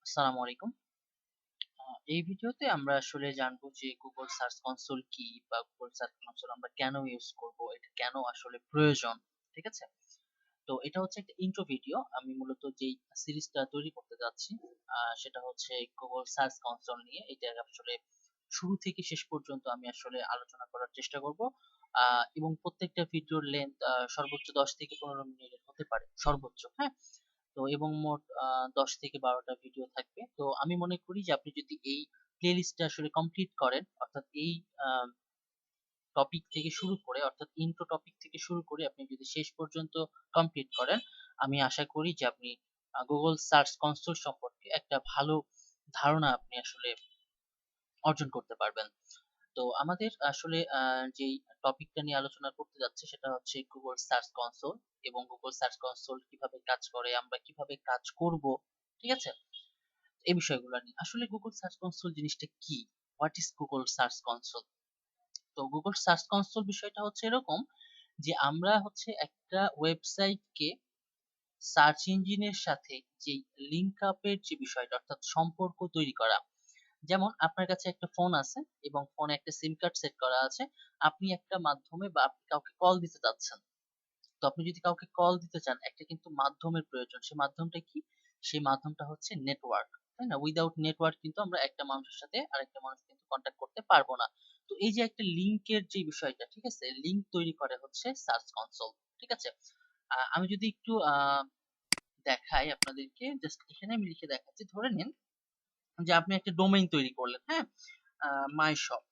আসসালামু আলাইকুম। এই ভিডিওতে আমরা আসলে জানবো যে Google সার্চ কনসোল কি বা Google সার্চ কনসোল আমরা কেন ইউজ করব, এটা কেন আসলে প্রয়োজন। ঠিক আছে? তো এটা হচ্ছে একটা ইন্ট্রো ভিডিও। আমি মূলত যেই সিরিজটা তৈরি করতে যাচ্ছি সেটা হচ্ছে Google সার্চ কনসোল নিয়ে। এটা আসলে শুরু থেকে শেষ পর্যন্ত আমি আসলে আলোচনা করার চেষ্টা করব। এবং প্রত্যেকটা ভিডিওর লেন্থ সর্বোচ্চ 10 থেকে 15 মিনিটের হতে পারে সর্বোচ্চ, হ্যাঁ? তো এবং মোট 10 থেকে 12টা ভিডিও থাকবে। তো আমি মনে করি যে আপনি যদি এই প্লেলিস্টটা আসলে কমপ্লিট করেন, অর্থাৎ এই আ টপিক থেকে শুরু করে, অর্থাৎ ইন্ট্রো টপিক থেকে শুরু করে আপনি যদি শেষ পর্যন্ত কমপ্লিট করেন, আমি আশা করি যে আপনি Google সার্চ কনসোল সম্পর্কে একটা ভালো ধারণা আপনি আসলে অর্জন করতে পারবেন। তো আমাদের আসলে যেই টপিকটা নিয়ে আলোচনা করতে যাচ্ছি সেটা হচ্ছে Google সার্চ কনসোল এবং Google সার্চ কনসোল কিভাবে কাজ করে, আমরা কিভাবে কাজ করব, ঠিক আছে? এই বিষয়গুলো নিয়ে। আসলে Google সার্চ কনসোল জিনিসটা কি? What is Google search console? তো Google সার্চ কনসোল বিষয়টা হচ্ছে এরকম যে আমরা হচ্ছে একটা ওয়েবসাইটকে সার্চ ইঞ্জিনের সাথে যেই লিংক আপ এর যে বিষয়টা, অর্থাৎ সম্পর্ক তৈরি করা। যেমন আপনার কাছে একটা ফোন আছে এবং ফোনে একটা সিম কার্ড সেট করা আছে। আপনি একটা মাধ্যমে বা আপনি কাউকে কল দিতে চাচ্ছেন। তো আপনি যদি কাউকে কল দিতে চান, একটা কিন্তু মাধ্যমের প্রয়োজন। সেই মাধ্যমটা কি? সেই মাধ্যমটা হচ্ছে নেটওয়ার্ক। তাই না? উইথআউট নেটওয়ার্ক কিন্তু আমরা একটা মানুষের সাথে আরেকটা মানুষ কিন্তু কন্টাক্ট করতে পারবো না। তো এই যে একটা লিংকের যে বিষয়টা, ঠিক আছে? লিংক তৈরি করে হচ্ছে সার্চ কনসোল। ঠিক আছে? আমি যদি একটু দেখাই আপনাদেরকে, জাস্ট এখানে আমি লিখে দেখাচ্ছি। ধরে নিন যে আপনি একটা ডোমেইন তৈরি করলেন, হ্যাঁ? মাই শপ,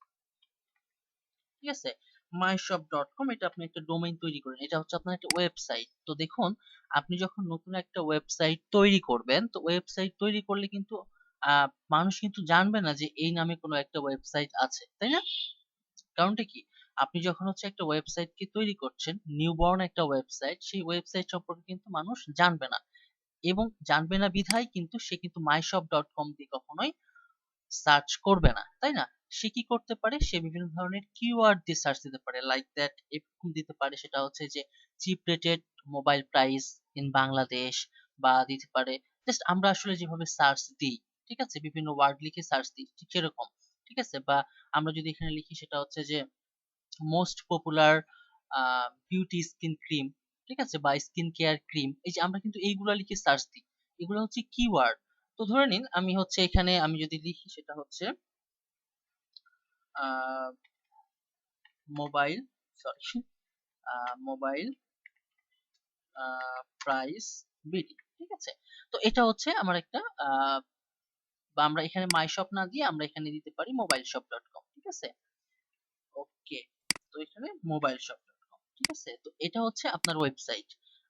ঠিক আছে? myshop.com, এটা আপনি একটা ডোমেইন তৈরি করেন। এটা হচ্ছে আপনার একটা ওয়েবসাইট। তো দেখুন, আপনি যখন নতুন একটা ওয়েবসাইট তৈরি করবেন, তো ওয়েবসাইট তৈরি করলে কিন্তু আ মানুষ কিন্তু জানবে না যে এই নামে কোনো একটা ওয়েবসাইট আছে। তাই না? কারণটা কি? আপনি যখন হচ্ছে একটা ওয়েবসাইটকে তৈরি করছেন, নিউবর্ন একটা ওয়েবসাইট, সেই ওয়েবসাইট সম্পর্কে কিন্তু মানুষ জানবে না। এবং জানবে না বিধায় কিন্তু সে কিন্তু myshop.com দিয়ে কখনোই সার্চ করবে না, তাই না? সে কি করতে পারে? সে বিভিন্ন ধরনের কিওয়ার্ড দিয়ে সার্চ দিতে পারে। লাইক দ্যাট, এরকম দিতে পারে, সেটা হচ্ছে যে cheap rated mobile price in Bangladesh, বা দিতে পারে জাস্ট আমরা আসলে যেভাবে সার্চ দিই, ঠিক আছে? বিভিন্ন ওয়ার্ড লিখে সার্চ দিই, ঠিক সেরকম। ঠিক আছে? বা আমরা যদি এখানে লিখি সেটা হচ্ছে যে most popular beauty skin cream, ঠিক আছে? বা স্কিন কেয়ার ক্রিম। এই যে আমরা কিন্তু এইগুলা লিখে সার্চ দিই। এগুলো হচ্ছে কিওয়ার্ড। তো ধরে নিন আমি হচ্ছে এখানে আমি যদি লিখি সেটা হচ্ছে ah mobile, sorry, mobile price BD, ঠিক আছে? তো এটা হচ্ছে আমার একটা বা আমরা এখানে মাই শপ না দিয়ে আমরা এখানে দিতে পারি মোবাইল শপ ডট কম, ঠিক আছে? ওকে, তো এখানে মোবাইল শপ ডট কম, ঠিক আছে? তো এটা হচ্ছে আপনার ওয়েবসাইট।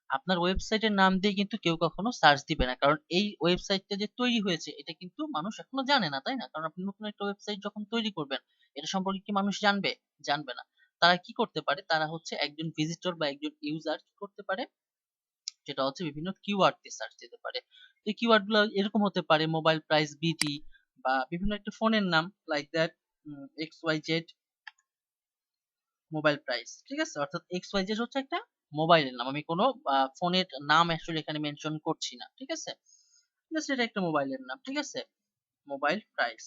আপনার ওয়েবসাইটের নাম দিয়ে কিন্তু কেউ কখনো সার্চ দিবে না, কারণ এই ওয়েবসাইটটা যে তৈরি হয়েছে এটা কিন্তু মানুষ এখনো জানে না, তাই না? কারণ আপনি নতুন একটা ওয়েবসাইট যখন তৈরি করবেন, এটা সম্পর্কে কি মানুষ জানবে? জানবে না। তারা কি করতে পারে? তারা হচ্ছে একজন ভিজিটর বা একজন ইউজার কি করতে পারে? যেটা হচ্ছে বিভিন্ন কিওয়ার্ড দিয়ে সার্চ দিতে পারে। তো এই কিওয়ার্ড গুলো এরকম হতে পারে মোবাইল প্রাইস বিটি, বা বিভিন্ন একটা ফোনের নাম like that, X Y Z mobile price, ঠিক আছে? অর্থাৎ এক্স ওয়াই জেড হচ্ছে একটা মোবাইলের নাম, আমি কোনো ফোনের নাম আসলে এখানে মেনশন করছি না, ঠিক আছে? জাস্ট এটা একটা মোবাইলের নাম, ঠিক আছে? মোবাইল প্রাইস,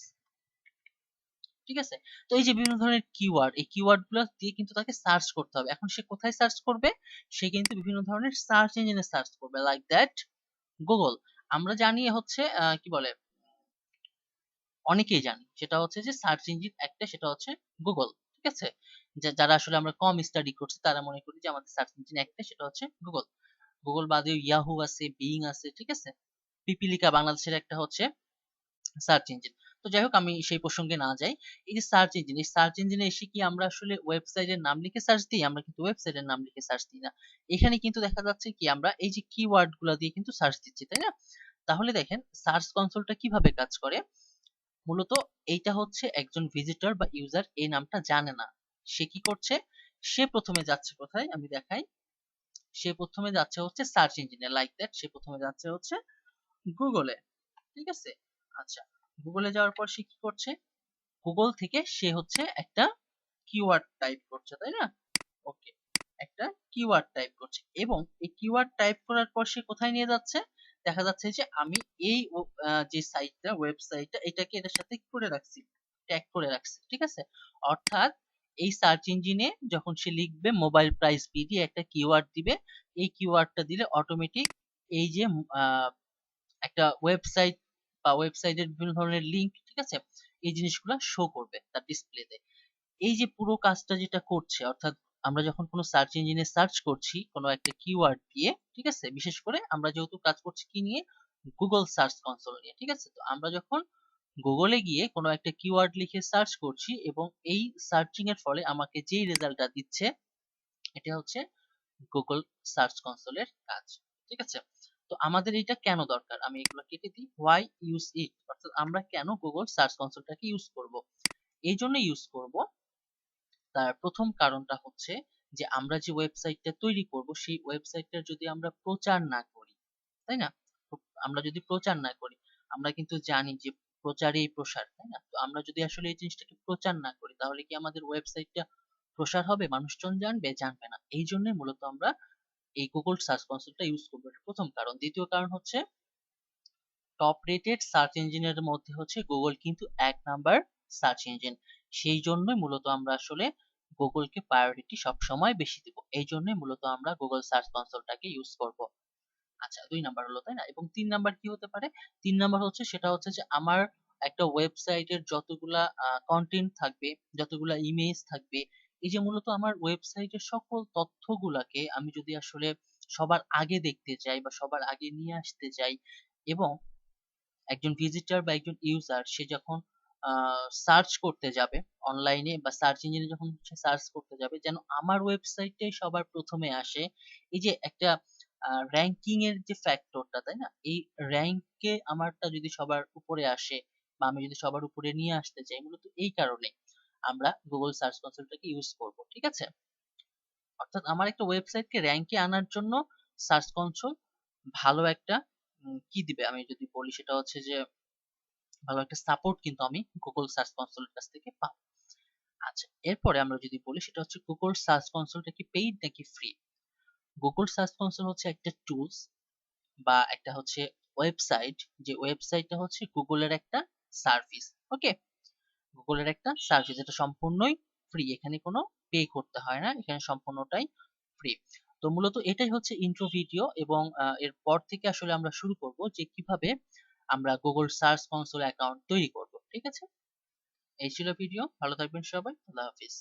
ঠিক আছে? তো এই যে বিভিন্ন ধরনের কিওয়ার্ড, এই কিওয়ার্ড গুলো দিয়ে কিন্তু তাকে সার্চ করতে হবে। এখন সে কোথায় সার্চ করবে? সে কিন্তু বিভিন্ন ধরনের সার্চ ইঞ্জিনে সার্চ করবে, লাইক দ্যাট গুগল। আমরা জানি হচ্ছে কি বলে, অনেকেই জানি সেটা হচ্ছে যে সার্চ ইঞ্জিন একটা, সেটা হচ্ছে গুগল, ঠিক আছে? যারা আসলে আমরা কম স্টাডি করছি তারা মনে করি যে আমাদের সার্চ ইঞ্জিন একটা, সেটা হচ্ছে গুগল। গুগল বাদেও ইয়াহু আছে, বিং আছে, ঠিক আছে? পিপিলিকা বাংলাদেশের একটা হচ্ছে সার্চ ইঞ্জিন। তো যাই হোক, আমি সেই প্রসঙ্গে না যাই। এই যে সার্চ ইঞ্জিন, এই সার্চ ইঞ্জিনে এসে কি আমরা আসলে ওয়েবসাইটের নাম লিখে সার্চ দিই? আমরা কিন্তু ওয়েবসাইটের নাম লিখে সার্চ দিই না। এখানে কিন্তু দেখা যাচ্ছে কি আমরা এই যে কিওয়ার্ড গুলা দিয়ে কিন্তু সার্চ দিচ্ছি, তাই না? তাহলে দেখেন সার্চ কনসোলটা কিভাবে কাজ করে। মূলত এইটা হচ্ছে একজন ভিজিটর বা ইউজার এই নামটা জানে না। সে কি করছে? সে প্রথমে যাচ্ছে কোথায় আমি দেখাই। সে প্রথমে যাচ্ছে হচ্ছে সার্চ ইঞ্জিনে, লাইক দ্যাট সে প্রথমে যাচ্ছে হচ্ছে গুগলে, ঠিক আছে? আচ্ছা, গুগলে যাওয়ার পর সে কি করছে? গুগল থেকে সে হচ্ছে একটা কিওয়ার্ড টাইপ করছে, তাই না? ওকে, একটা কিওয়ার্ড টাইপ করছে এবং এই কিওয়ার্ড টাইপ করার পর সে কোথায় নিয়ে যাচ্ছে? দেখা যাচ্ছে যে আমি এই যে সাইটটা, ওয়েবসাইটটা, এটাকে এটার সাথে কি করে রাখছি, ট্যাগ করে রাখছি, ঠিক আছে। অর্থাৎ এই সার্চ ইঞ্জিনে যখন সে লিখবে মোবাইল প্রাইস বিডি একটা কিওয়ার্ড দিবে, এই কিওয়ার্ডটা দিলে অটোমেটিক এই যে একটা ওয়েবসাইট বা ওয়েবসাইটের বিভিন্ন ধরনের লিংক, ঠিক আছে, এই জিনিসগুলো শো করবে তার ডিসপ্লেতে। এই যে পুরো কাজটা যেটা করছে, অর্থাৎ আমরা যখন কোনো সার্চ ইঞ্জিনে সার্চ করছি কোনো একটা কিওয়ার্ড দিয়ে, ঠিক আছে, বিশেষ করে আমরা যেহেতু কাজ করছি কি নিয়ে, গুগল সার্চ কনসোল নিয়ে, ঠিক আছে। তো আমরা যখন গুগলে গিয়ে কোনো একটা কিওয়ার্ড লিখে সার্চ করছি এবং এই সার্চিং এর ফলে আমাকে যেই রেজাল্টটা দিচ্ছে, এটা হচ্ছে গুগল সার্চ কনসোলের কাজ, ঠিক আছে। তো আমাদের এটা কেন দরকার, আমি এগুলো কেটে দিই। হোয়াই ইউজ ইট, অর্থাৎ আমরা কেন গুগল সার্চ কনসোলটাকে ইউজ করব। এই জন্য ইউজ করব, তার প্রথম কারণটা হচ্ছে যে আমরা যে ওয়েবসাইটটা তৈরি করব সেই ওয়েবসাইটটার যদি আমরা প্রচার না করি, তাই না, আমরা যদি প্রচার না করি, আমরা কিন্তু জানি যে প্রচারেই প্রসার, তাই না। তো আমরা যদি আসলে এই জিনিসটাকে প্রচার না করি তাহলে কি আমাদের ওয়েবসাইটটা প্রসার হবে, মানুষজন জানবে, জানবে না। এই জন্যই মূলত আমরা এই গুগল সার্চ কনসোলটা ইউজ করবো, এটা প্রথম কারণ। দ্বিতীয় কারণ হচ্ছে টপ রেটেড সার্চ ইঞ্জিনের মধ্যে হচ্ছে গুগল কিন্তু 1 নাম্বার সার্চ ইঞ্জিন, সেই জন্যই মূলত আমরা আসলে গুগলকে প্রায়োরিটি সব সময় বেশি দিব, এই জন্যই মূলত আমরা গুগল সার্চ কনসোলটাকে ইউজ করব। আচ্ছা, 2 নাম্বার হলো, তাই না। এবং 3 নাম্বার কি হতে পারে, 3 নাম্বার হচ্ছে সেটা হচ্ছে যে আমার একটা ওয়েবসাইটের যতগুলা কন্টেন্ট থাকবে, যতগুলা ইমেজ থাকবে, এই যে মূলত আমার ওয়েবসাইটের সকল তথ্যগুলাকে আমি যদি আসলে সবার আগে দেখতে চাই বা সবার আগে নিয়ে আসতে চাই, এবং একজন ভিজিটর বা একজন ইউজার সে যখন সার্চ করতে যাবে অনলাইনে বা সার্চ ইঞ্জিনে, যখন সে সার্চ করতে যাবে যেন আমার ওয়েবসাইটটাই সবার প্রথমে আসে। এই যে একটা র্যাঙ্কিং এর যে ফ্যাক্টরটা, তাই না, এই র্যাঙ্কে আমারটা যদি সবার উপরে আসে বা আমি যদি সবার উপরে নিয়ে আসতে চাই, মূলত এই কারণে আমরা গুগল সার্চ কনসোলটাকে ইউজ করব, ঠিক আছে। অর্থাৎ আমার একটা ওয়েবসাইটকে র্যাঙ্কে আনার জন্য সার্চ কনসোল ভালো একটা কি দিবে, আমি যদি বলি সেটা হচ্ছে যে ভালো একটা সাপোর্ট কিন্তু আমি গুগল সার্চ কনসোলের কাছ থেকে পাবো। আচ্ছা, এরপরে আমরা যদি বলি সেটা হচ্ছে গুগল সার্চ কনসোলটা কি পেইড নাকি ফ্রি। গুগল সার্চ কনসোল হচ্ছে একটা টুলস বা একটা হচ্ছে ওয়েবসাইট, যে ওয়েবসাইটটা হচ্ছে গুগলের একটা সার্ভিস, ওকে। গুগলের একটা সার্ভিস, এটা সম্পূর্ণই ফ্রি, এখানে কোনো পে করতে হয় না, এখানে সম্পূর্ণটাই ফ্রি। তো মূলত এটাই হচ্ছে ইন্ট্রো ভিডিও, এবং এরপর থেকে আসলে আমরা শুরু করব যে কিভাবে আমরা গুগল সার্চ কনসোল অ্যাকাউন্ট তৈরি করব, ঠিক আছে। এই ছিল ভিডিও, ভালো থাকবেন সবাই, আল্লাহ হাফিজ।